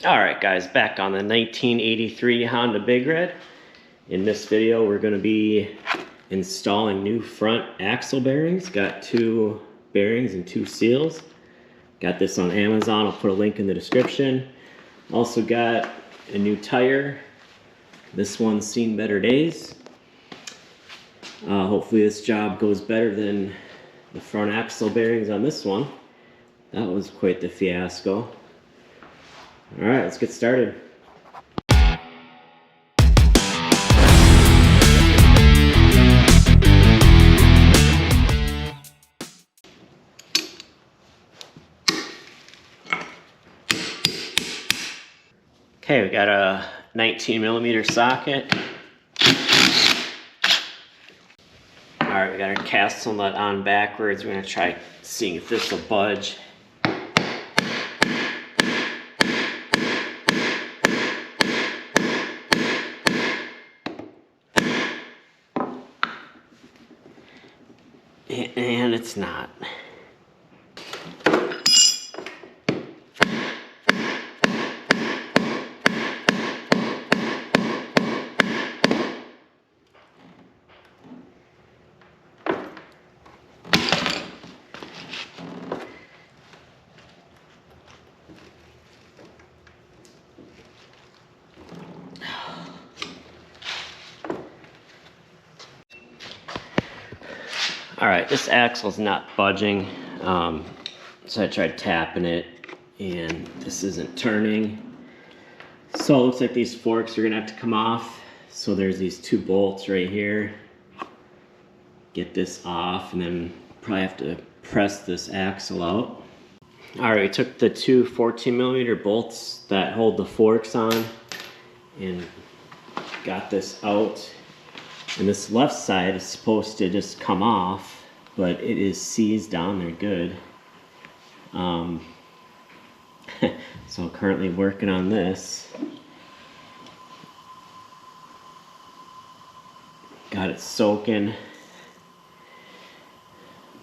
Alright guys, back on the 1983 Honda Big Red. In this video we're going to be installing new front axle bearings. Got 2 bearings and 2 seals. Got this on Amazon, I'll put a link in the description. Also got a new tire. This one's seen better days. Hopefully this job goes better than the front axle bearings on this one. That was quite the fiasco. Alright, let's get started. Okay, we got a 19mm socket. Alright, we got our castle nut on backwards. We're going to try seeing if this will budge. And it's not. Alright, this axle's not budging, so I tried tapping it, and this isn't turning. So it looks like these forks are going to have to come off. So there's these 2 bolts right here. Get this off, and then probably have to press this axle out. Alright, we took the 2 14mm bolts that hold the forks on, and got this out. And this left side is supposed to just come off, but it is seized down there good. So I'm currently working on this. Got it soaking.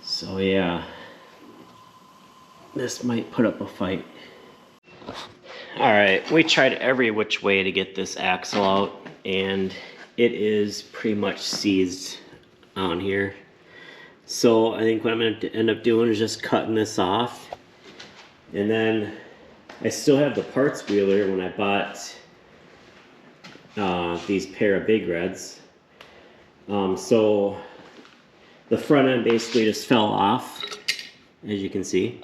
So yeah, this might put up a fight. Alright, we tried every which way to get this axle out, and it is pretty much seized on here. So I think what I'm going to end up doing is just cutting this off. And then I still have the parts wheeler when I bought these pair of Big Reds. So the front end basically just fell off, as you can see.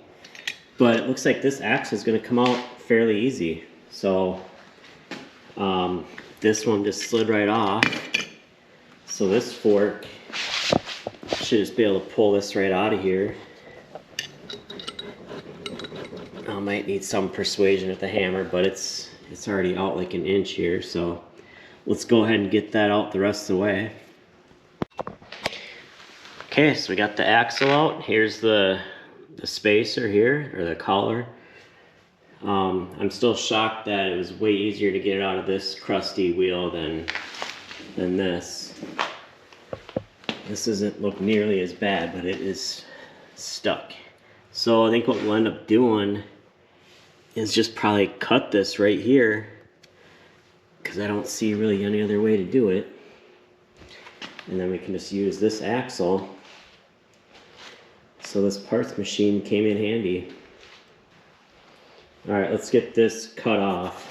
But it looks like this axle is going to come out fairly easy. So this one just slid right off. So this fork should just be able to pull this right out of here. I might need some persuasion with the hammer, but it's already out like an inch here. So let's go ahead and get that out the rest of the way. Okay, so we got the axle out. Here's the spacer here, or the collar. I'm still shocked that it was way easier to get it out of this crusty wheel than this. This doesn't look nearly as bad, but it is stuck. So I think what we'll end up doing is just probably cut this right here, because I don't see really any other way to do it. And then we can just use this axle. So this parts machine came in handy. Alright, let's get this cut off.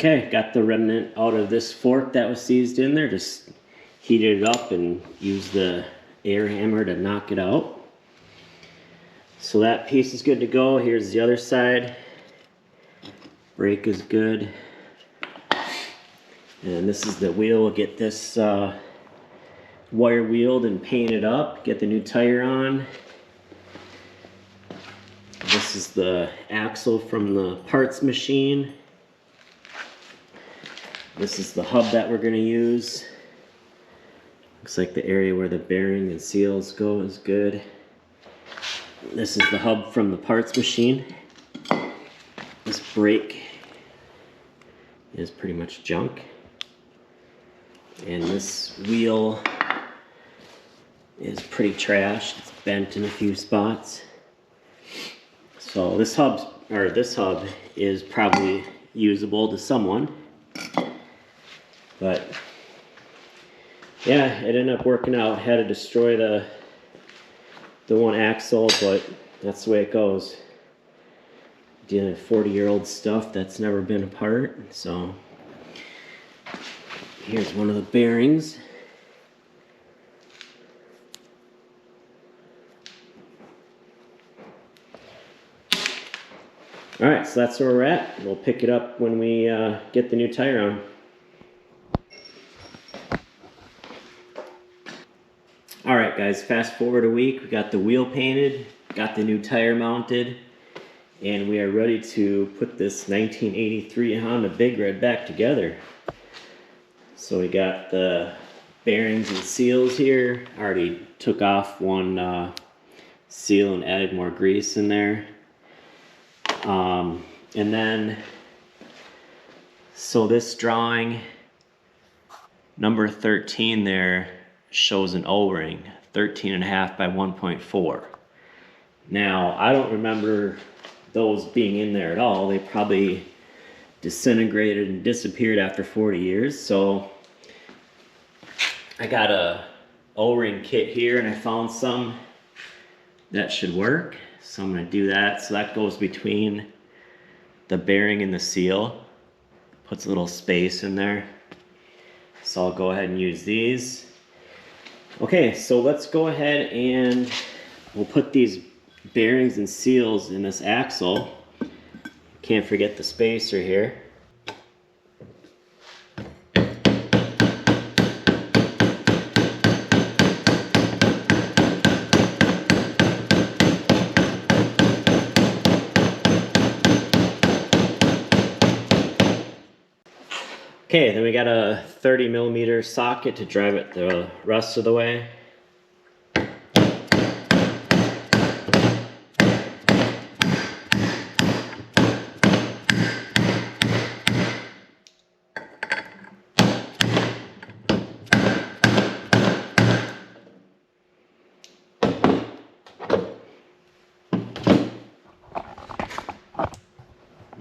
Okay, got the remnant out of this fork that was seized in there. Just heated it up and used the air hammer to knock it out. So that piece is good to go. Here's the other side. Brake is good. And this is the wheel. We'll get this wire wheeled and painted up. Get the new tire on. This is the axle from the parts machine. This is the hub that we're going to use. Looks like the area where the bearing and seals go is good. This is the hub from the parts machine. This brake is pretty much junk. And this wheel is pretty trashed. It's bent in a few spots. So this hub is probably usable to someone. But yeah, it ended up working out. Had to destroy the one axle, but that's the way it goes. Dealing with 40-year-old stuff that's never been apart. So here's one of the bearings. Alright, so that's where we're at. We'll pick it up when we get the new tire on. Alright guys, fast forward a week. We got the wheel painted, got the new tire mounted, and we are ready to put this 1983 Honda Big Red back together. So we got the bearings and seals here. I already took off one seal and added more grease in there. And then, so this drawing, number 13 there, shows an O-ring, 13.5 by 1.4. Now, I don't remember those being in there at all. They probably disintegrated and disappeared after 40 years. So I got a O-ring kit here and I found some that should work. So I'm going to do that. So that goes between the bearing and the seal. Puts a little space in there. So I'll go ahead and use these. Okay, so let's go ahead and we'll put these bearings and seals in this axle. Can't forget the spacer here. Okay, then we got a 30mm socket to drive it the rest of the way.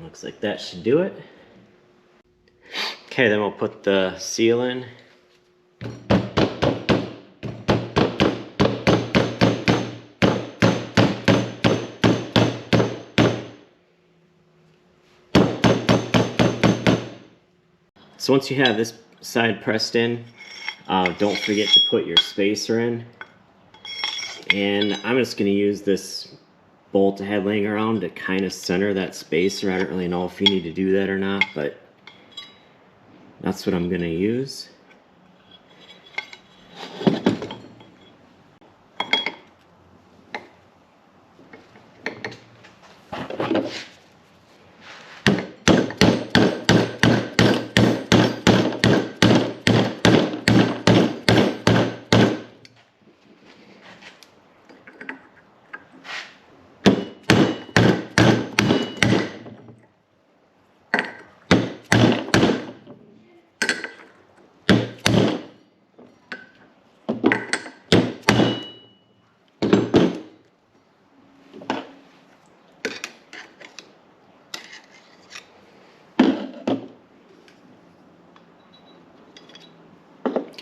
Looks like that should do it. Okay, then we'll put the seal in. So once you have this side pressed in, don't forget to put your spacer in. And I'm just going to use this bolt I had laying around to kind of center that spacer. I don't really know if you need to do that or not, but that's what I'm going to use.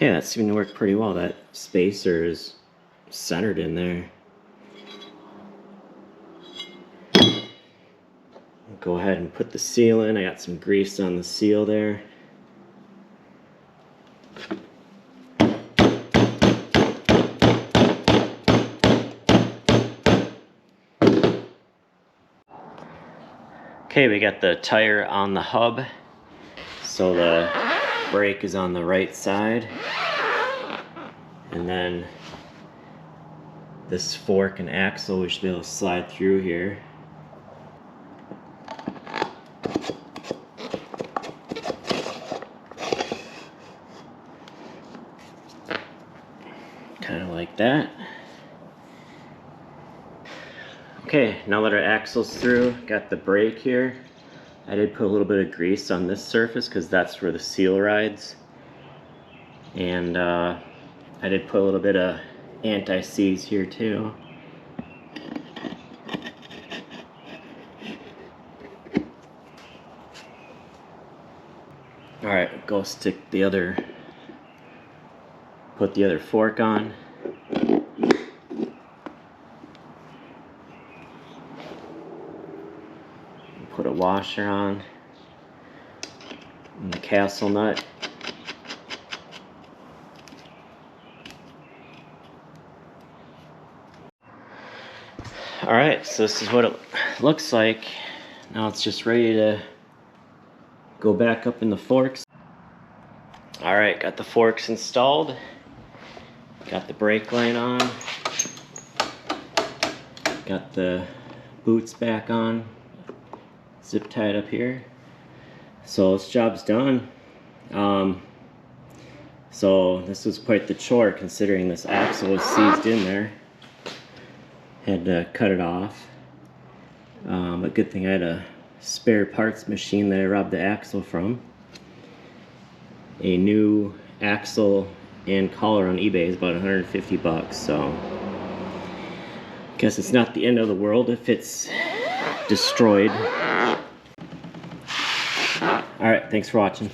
Okay, that seemed to work pretty well. That spacer is centered in there. go ahead and put the seal in. I got some grease on the seal there. Okay, we got the tire on the hub, so the brake is on the right side, and then this fork and axle we should be able to slide through here. Kind of like that. Okay, now that our axle's through, got the brake here. I did put a little bit of grease on this surface because that's where the seal rides. And I did put a little bit of anti-seize here too. Alright, go stick the other, put the other fork on. Put a washer on, and the castle nut. Alright, so this is what it looks like. Now it's just ready to go back up in the forks. Alright, got the forks installed. Got the brake line on. Got the boots back on. Zip tied up here. So this job's done. So this was quite the chore considering this axle was seized in there. Had to cut it off. But good thing I had a spare parts machine that I robbed the axle from. A new axle and collar on eBay is about 150 bucks, so guess it's not the end of the world if it's destroyed. Alright, thanks for watching.